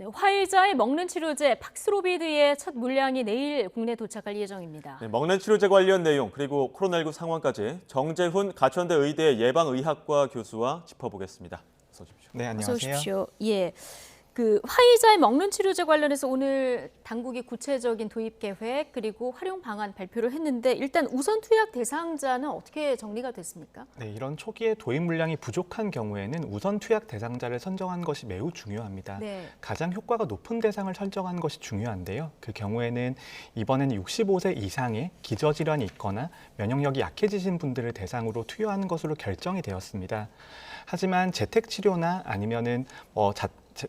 네, 화이자의 먹는 치료제 팍스로비드의 첫 물량이 내일 국내 도착할 예정입니다. 네, 먹는 치료제 관련 내용 그리고 코로나19 상황까지 정재훈 가천대 의대 예방의학과 교수와 짚어보겠습니다. 어서 오십시오. 네, 어서 안녕하세요. 오십시오. 예. 화이자의 먹는 치료제 관련해서 오늘 당국이 구체적인 도입 계획 그리고 활용 방안 발표를 했는데 일단 우선 투약 대상자는 어떻게 정리가 됐습니까? 네, 이런 초기에 도입 물량이 부족한 경우에는 우선 투약 대상자를 선정한 것이 매우 중요합니다. 네. 가장 효과가 높은 대상을 선정하는 것이 중요한데요. 그 경우에는 이번에는 65세 이상의 기저질환이 있거나 면역력이 약해지신 분들을 대상으로 투여하는 것으로 결정이 되었습니다. 하지만 재택치료나 아니면은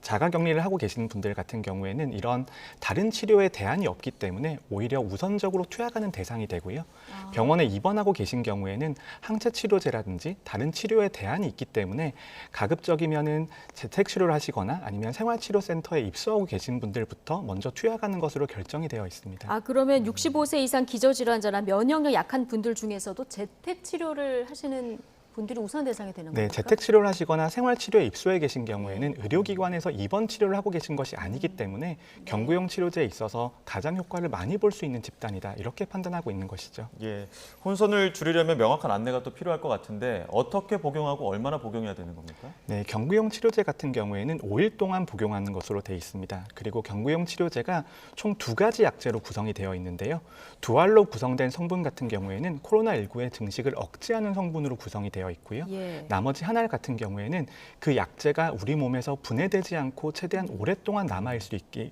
자가격리를 하고 계시는 분들 같은 경우에는 이런 다른 치료에 대안이 없기 때문에 오히려 우선적으로 투약하는 대상이 되고요. 병원에 입원하고 계신 경우에는 항체 치료제라든지 다른 치료에 대안이 있기 때문에 가급적이면은 재택치료를 하시거나 아니면 생활치료센터에 입소하고 계신 분들부터 먼저 투약하는 것으로 결정이 되어 있습니다. 그러면 65세 이상 기저질환자나 면역력 약한 분들 중에서도 재택치료를 하시는 분들이 우선 대상이 되는 네, 겁니까? 재택치료를 하시거나 생활치료에 입소해 계신 경우에는 의료기관에서 입원 치료를 하고 계신 것이 아니기 때문에 경구용 치료제에 있어서 가장 효과를 많이 볼 수 있는 집단이다. 이렇게 판단하고 있는 것이죠. 예, 혼선을 줄이려면 명확한 안내가 또 필요할 것 같은데 어떻게 복용하고 얼마나 복용해야 되는 겁니까? 네, 경구용 치료제 같은 경우에는 5일 동안 복용하는 것으로 되어 있습니다. 그리고 경구용 치료제가 총 2가지 약제로 구성이 되어 있는데요. 두 알로 구성된 성분 같은 경우에는 코로나19의 증식을 억제하는 성분으로 구성이 되어 있고요. 예. 나머지 한 알 같은 경우에는 그 약제가 우리 몸에서 분해되지 않고 최대한 오랫동안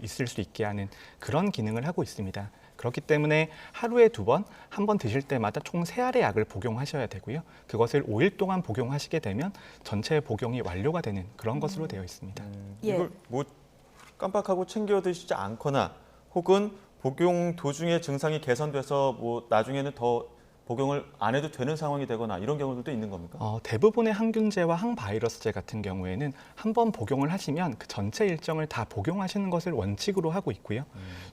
있을 수 있게 하는 그런 기능을 하고 있습니다. 그렇기 때문에 하루에 2번, 한 번 드실 때마다 총 3알의 약을 복용하셔야 되고요. 그것을 5일 동안 복용하시게 되면 전체 복용이 완료가 되는 그런 것으로 되어 있습니다. 예. 이걸 뭐 깜빡하고 챙겨 드시지 않거나 혹은 복용 도중에 증상이 개선돼서 뭐 나중에는 더 복용을 안 해도 되는 상황이 되거나 이런 경우들도 있는 겁니까? 대부분의 항균제와 항바이러스제 같은 경우에는 한 번 복용을 하시면 그 전체 일정을 다 복용하시는 것을 원칙으로 하고 있고요.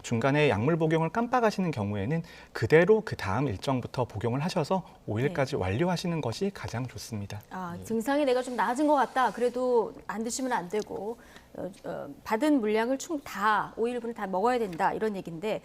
중간에 약물 복용을 깜빡하시는 경우에는 그대로 그 다음 일정부터 복용을 하셔서 5일까지 완료하시는 것이 가장 좋습니다. 증상이 내가 좀 나아진 것 같다. 그래도 안 드시면 안 되고 받은 물량을 다 5일분을 다 먹어야 된다. 이런 얘기인데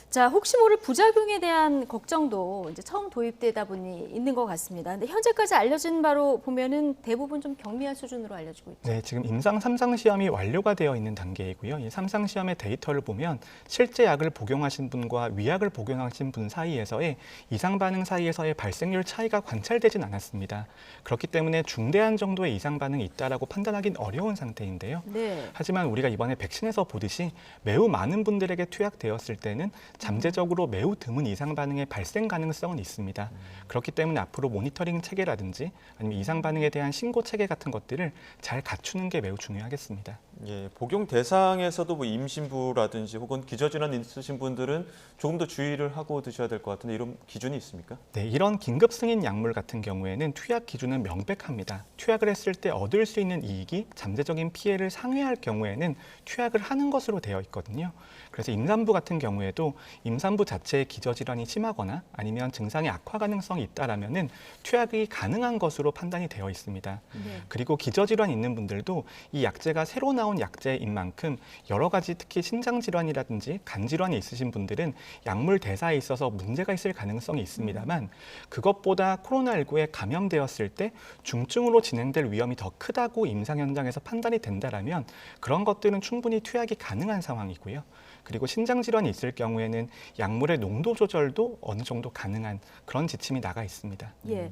자, 혹시 모를 부작용에 대한 걱정도 이제 처음 도입되다 보니 있는 것 같습니다. 근데 현재까지 알려진 바로 보면은 대부분 좀 경미한 수준으로 알려지고 있죠. 네, 지금 임상 3상 시험이 완료가 되어 있는 단계이고요. 이 3상 시험의 데이터를 보면 실제 약을 복용하신 분과 위약을 복용하신 분 사이에서의 이상 반응 사이에서의 발생률 차이가 관찰되진 않았습니다. 그렇기 때문에 중대한 정도의 이상 반응이 있다라고 판단하기는 어려운 상태인데요. 네. 하지만 우리가 이번에 백신에서 보듯이 매우 많은 분들에게 투약되었을 때는 잠재적으로 매우 드문 이상 반응의 발생 가능성은 있습니다. 그렇기 때문에 앞으로 모니터링 체계라든지 아니면 이상 반응에 대한 신고 체계 같은 것들을 잘 갖추는 게 매우 중요하겠습니다. 예, 복용 대상에서도 뭐 임신부라든지 혹은 기저질환 있으신 분들은 조금 더 주의를 하고 드셔야 될 것 같은데 이런 기준이 있습니까? 네, 이런 긴급 승인 약물 같은 경우에는 투약 기준은 명백합니다. 투약을 했을 때 얻을 수 있는 이익이 잠재적인 피해를 상회할 경우에는 투약을 하는 것으로 되어 있거든요. 그래서 임산부 같은 경우에도 임산부 자체의 기저질환이 심하거나 아니면 증상의 악화 가능성이 있다라면은 투약이 가능한 것으로 판단이 되어 있습니다. 네. 그리고 기저질환이 있는 분들도 이 약제가 새로 나온 약제인 만큼 여러 가지 특히 신장질환이라든지 간질환이 있으신 분들은 약물 대사에 있어서 문제가 있을 가능성이 있습니다만 그것보다 코로나19에 감염되었을 때 중증으로 진행될 위험이 더 크다고 임상 현장에서 판단이 된다라면 그런 것들은 충분히 투약이 가능한 상황이고요. 그리고 신장질환이 있을 경우에는 약물의 농도 조절도 어느 정도 가능한 그런 지침이 나가 있습니다. 예.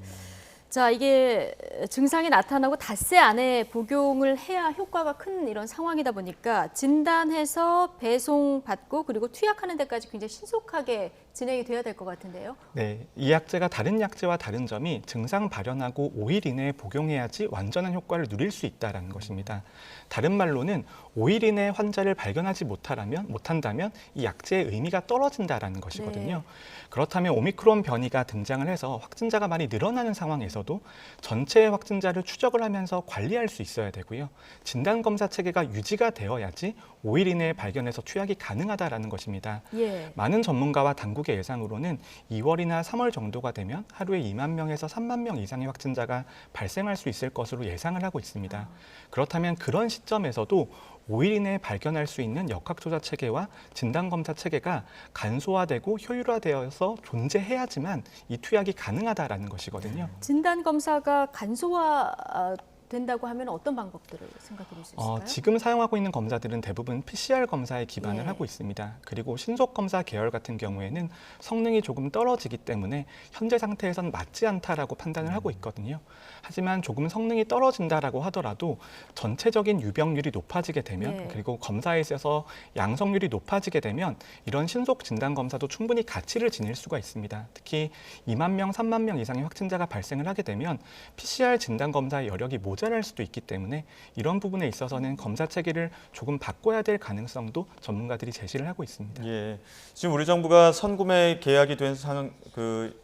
자, 이게 증상이 나타나고 닷새 안에 복용을 해야 효과가 큰 이런 상황이다 보니까 진단해서 배송받고 그리고 투약하는 데까지 굉장히 신속하게 진행이 돼야 될 것 같은데요. 네, 이 약제가 다른 약제와 다른 점이 증상 발현하고 5일 이내에 복용해야지 완전한 효과를 누릴 수 있다는 것입니다. 다른 말로는 5일 이내에 환자를 발견하지 못한다면 이 약제의 의미가 떨어진다는 것이거든요. 네. 그렇다면 오미크론 변이가 등장을 해서 확진자가 많이 늘어나는 상황에서도 전체 확진자를 추적을 하면서 관리할 수 있어야 되고요. 진단검사 체계가 유지가 되어야지 5일 이내에 발견해서 투약이 가능하다는 것입니다. 예. 많은 전문가와 당국의 예상으로는 2월이나 3월 정도가 되면 하루에 2만 명에서 3만 명 이상의 확진자가 발생할 수 있을 것으로 예상을 하고 있습니다. 그렇다면 그런 시점에서도 5일 이내에 발견할 수 있는 역학조사 체계와 진단검사 체계가 간소화되고 효율화되어서 존재해야지만 이 투약이 가능하다라는 것이거든요. 진단 검사가 간소화 된다고 하면 어떤 방법들을 생각해 볼 수 있을까요? 지금 사용하고 있는 검사들은 대부분 PCR 검사에 기반을 예. 하고 있습니다. 그리고 신속 검사 계열 같은 경우에는 성능이 조금 떨어지기 때문에 현재 상태에선 맞지 않다라고 판단을 하고 있거든요. 하지만 조금 성능이 떨어진다라고 하더라도 전체적인 유병률이 높아지게 되면 예. 그리고 검사에 있어서 양성률이 높아지게 되면 이런 신속 진단 검사도 충분히 가치를 지닐 수가 있습니다. 특히 2만 명, 3만 명 이상의 확진자가 발생을 하게 되면 PCR 진단 검사의 여력이 모자랄 수도 있기 때문에 이런 부분에 있어서는 검사 체계를 조금 바꿔야 될 가능성도 전문가들이 제시를 하고 있습니다. 예, 지금 우리 정부가 선구매 계약이 된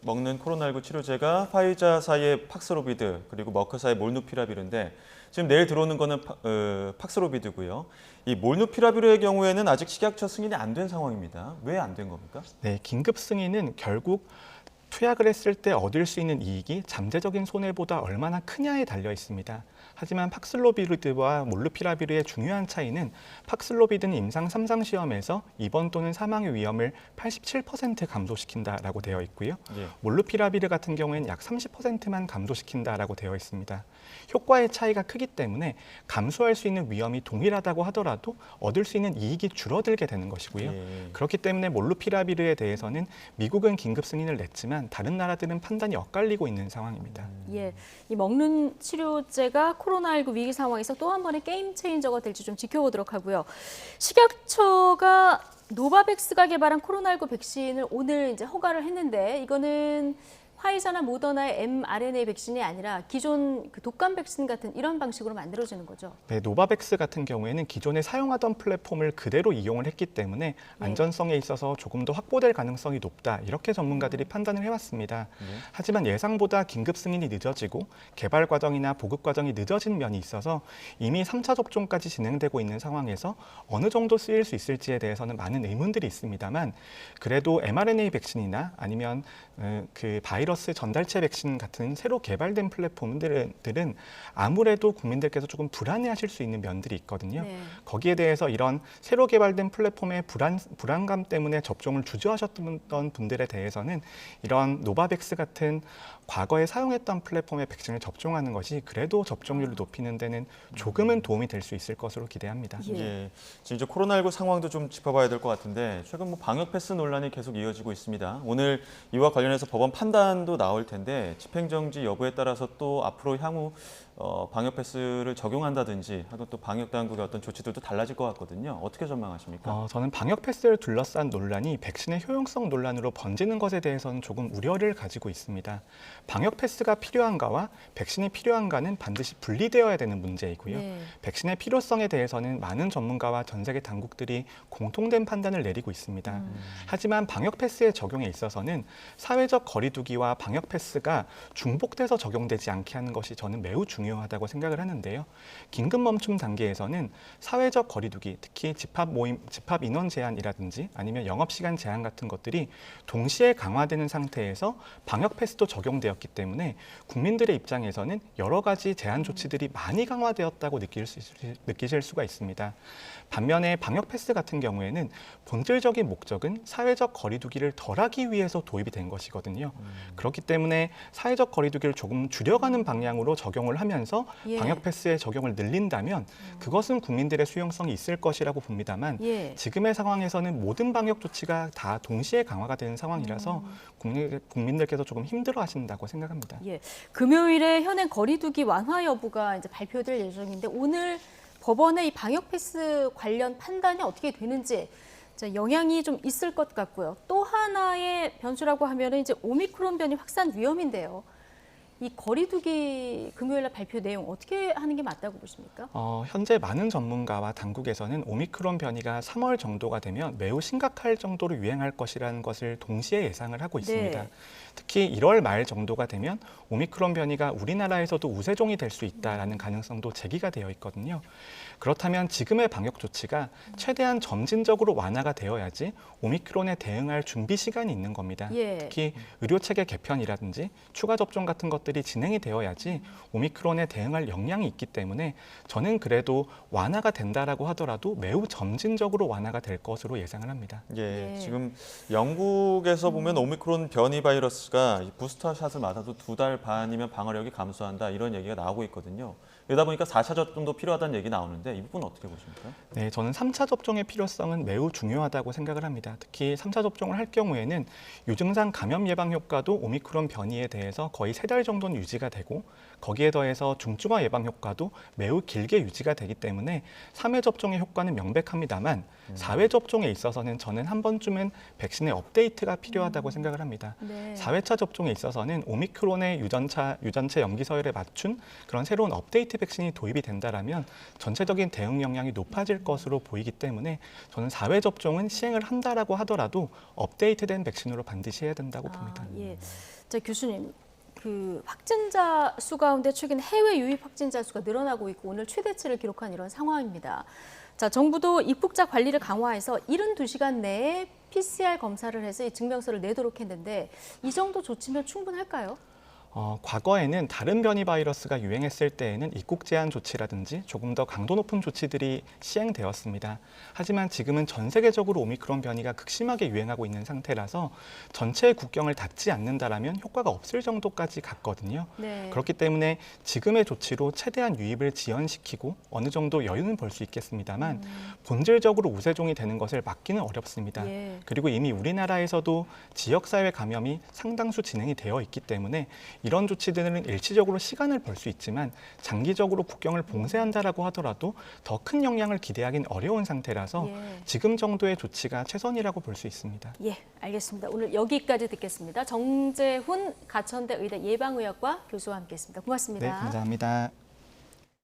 먹는 코로나19 치료제가 화이자사의 팍스로비드 그리고 머크사의 몰누피라비르인데 지금 내일 들어오는 거는 팍스로비드고요. 이 몰누피라비르의 경우에는 아직 식약처 승인이 안 된 상황입니다. 왜 안 된 겁니까? 네, 긴급 승인은 결국 투약을 했을 때 얻을 수 있는 이익이 잠재적인 손해보다 얼마나 크냐에 달려 있습니다. 하지만 팍슬로비드와 몰누피라비르의 중요한 차이는 팍슬로비드는 임상 3상 시험에서 입원 또는 사망의 위험을 87% 감소시킨다라고 되어 있고요. 예. 몰누피라비르 같은 경우에는 약 30%만 감소시킨다라고 되어 있습니다. 효과의 차이가 크기 때문에 감소할 수 있는 위험이 동일하다고 하더라도 얻을 수 있는 이익이 줄어들게 되는 것이고요. 예. 그렇기 때문에 몰누피라비르에 대해서는 미국은 긴급 승인을 냈지만 다른 나라들은 판단이 엇갈리고 있는 상황입니다. 예, 이 먹는 치료제가 코로나19 위기 상황에서 또 한 번의 게임 체인저가 될지 좀 지켜보도록 하고요. 식약처가 노바백스가 개발한 코로나19 백신을 오늘 이제 허가를 했는데 이거는 화이자나 모더나의 mRNA 백신이 아니라 기존 그 독감 백신 같은 이런 방식으로 만들어지는 거죠. 네, 노바백스 같은 경우에는 기존에 사용하던 플랫폼을 그대로 이용을 했기 때문에 안전성에 있어서 조금 더 확보될 가능성이 높다. 이렇게 전문가들이 판단을 해왔습니다. 하지만 예상보다 긴급 승인이 늦어지고 개발 과정이나 보급 과정이 늦어진 면이 있어서 이미 3차 접종까지 진행되고 있는 상황에서 어느 정도 쓰일 수 있을지에 대해서는 많은 의문들이 있습니다만 그래도 mRNA 백신이나 아니면 그 바이러스 전달체 백신 같은 새로 개발된 플랫폼들은 아무래도 국민들께서 조금 불안해하실 수 있는 면들이 있거든요. 네. 거기에 대해서 이런 새로 개발된 플랫폼의 불안감 때문에 접종을 주저하셨던 분들에 대해서는 이런 노바백스 같은 과거에 사용했던 플랫폼의 백신을 접종하는 것이 그래도 접종률을 높이는 데는 조금은 도움이 될 수 있을 것으로 기대합니다. 예. 예, 지금 이제 코로나19 상황도 좀 짚어봐야 될 것 같은데 최근 뭐 방역 패스 논란이 계속 이어지고 있습니다. 오늘 이와 관련해서 법원 판단도 나올 텐데 집행정지 여부에 따라서 또 앞으로 향후 방역 패스를 적용한다든지 하고 또 방역 당국의 어떤 조치들도 달라질 것 같거든요. 어떻게 전망하십니까? 저는 방역 패스를 둘러싼 논란이 백신의 효용성 논란으로 번지는 것에 대해서는 조금 우려를 가지고 있습니다. 방역 패스가 필요한가와 백신이 필요한가는 반드시 분리되어야 되는 문제이고요. 네. 백신의 필요성에 대해서는 많은 전문가와 전 세계 당국들이 공통된 판단을 내리고 있습니다. 하지만 방역 패스의 적용에 있어서는 사회적 거리두기와 방역 패스가 중복돼서 적용되지 않게 하는 것이 저는 매우 중요하다고 생각을 하는데요. 긴급 멈춤 단계에서는 사회적 거리두기, 특히 집합 인원 제한이라든지 아니면 영업시간 제한 같은 것들이 동시에 강화되는 상태에서 방역 패스도 적용되었기 때문에 국민들의 입장에서는 여러 가지 제한 조치들이 많이 강화되었다고 느끼실 수가 있습니다. 반면에 방역 패스 같은 경우에는 본질적인 목적은 사회적 거리두기를 덜하기 위해서 도입이 된 것이거든요. 그렇기 때문에 사회적 거리두기를 조금 줄여가는 방향으로 적용을 하면서 예. 방역 패스의 적용을 늘린다면 그것은 국민들의 수용성이 있을 것이라고 봅니다만 예. 지금의 상황에서는 모든 방역 조치가 다 동시에 강화가 되는 상황이라서 국민들께서 조금 힘들어하신다고 생각합니다. 예. 금요일에 현행 거리두기 완화 여부가 이제 발표될 예정인데 오늘 법원의 이 방역 패스 관련 판단이 어떻게 되는지 영향이 좀 있을 것 같고요. 또 하나의 변수라고 하면은 이제 오미크론 변이 확산 위험인데요. 이 거리두기 금요일날 발표 내용 어떻게 하는 게 맞다고 보십니까? 현재 많은 전문가와 당국에서는 오미크론 변이가 3월 정도가 되면 매우 심각할 정도로 유행할 것이라는 것을 동시에 예상을 하고 있습니다. 네. 특히 1월 말 정도가 되면 오미크론 변이가 우리나라에서도 우세종이 될 수 있다라는 가능성도 제기가 되어 있거든요. 그렇다면 지금의 방역 조치가 최대한 점진적으로 완화가 되어야지 오미크론에 대응할 준비 시간이 있는 겁니다. 예. 특히 의료 체계 개편이라든지 추가 접종 같은 것들이 것들이 진행이 되어야지 오미크론에 대응할 역량이 있기 때문에 저는 그래도 완화가 된다라고 하더라도 매우 점진적으로 완화가 될 것으로 예상을 합니다. 예, 예. 지금 영국에서 보면 오미크론 변이 바이러스가 이 부스터샷을 맞아도 2달 반이면 방어력이 감소한다 이런 얘기가 나오고 있거든요. 그러다 보니까 4차 접종도 필요하다는 얘기 나오는데 이 부분 어떻게 보십니까? 네, 저는 3차 접종의 필요성은 매우 중요하다고 생각을 합니다. 특히 3차 접종을 할 경우에는 유증상 감염 예방 효과도 오미크론 변이에 대해서 거의 3달 정도는 유지가 되고 거기에 더해서 중증화 예방 효과도 매우 길게 유지가 되기 때문에 3회 접종의 효과는 명백합니다만 4회 접종에 있어서는 저는 한 번쯤은 백신의 업데이트가 필요하다고 생각을 합니다. 네. 4회차 접종에 있어서는 오미크론의 유전체 염기 서열에 맞춘 그런 새로운 업데이트 백신이 도입이 된다라면 전체적인 대응 역량이 높아질 것으로 보이기 때문에 저는 4회 접종은 시행을 한다라고 하더라도 업데이트된 백신으로 반드시 해야 된다고 봅니다. 예. 자, 교수님. 그 확진자 수 가운데 최근 해외 유입 확진자 수가 늘어나고 있고 오늘 최대치를 기록한 이런 상황입니다. 자, 정부도 입국자 관리를 강화해서 72시간 내에 PCR 검사를 해서 이 증명서를 내도록 했는데 이 정도 조치면 충분할까요? 과거에는 다른 변이 바이러스가 유행했을 때에는 입국 제한 조치라든지 조금 더 강도 높은 조치들이 시행되었습니다. 하지만 지금은 전 세계적으로 오미크론 변이가 극심하게 유행하고 있는 상태라서 전체 국경을 닫지 않는다라면 효과가 없을 정도까지 갔거든요. 네. 그렇기 때문에 지금의 조치로 최대한 유입을 지연시키고 어느 정도 여유는 볼 수 있겠습니다만 본질적으로 우세종이 되는 것을 막기는 어렵습니다. 예. 그리고 이미 우리나라에서도 지역사회 감염이 상당수 진행이 되어 있기 때문에 이런 조치들은 일시적으로 시간을 벌 수 있지만 장기적으로 국경을 봉쇄한다라고 하더라도 더 큰 영향을 기대하기는 어려운 상태라서 예. 지금 정도의 조치가 최선이라고 볼 수 있습니다. 예, 알겠습니다. 오늘 여기까지 듣겠습니다. 정재훈 가천대 의대 예방의학과 교수와 함께했습니다. 고맙습니다. 네, 감사합니다.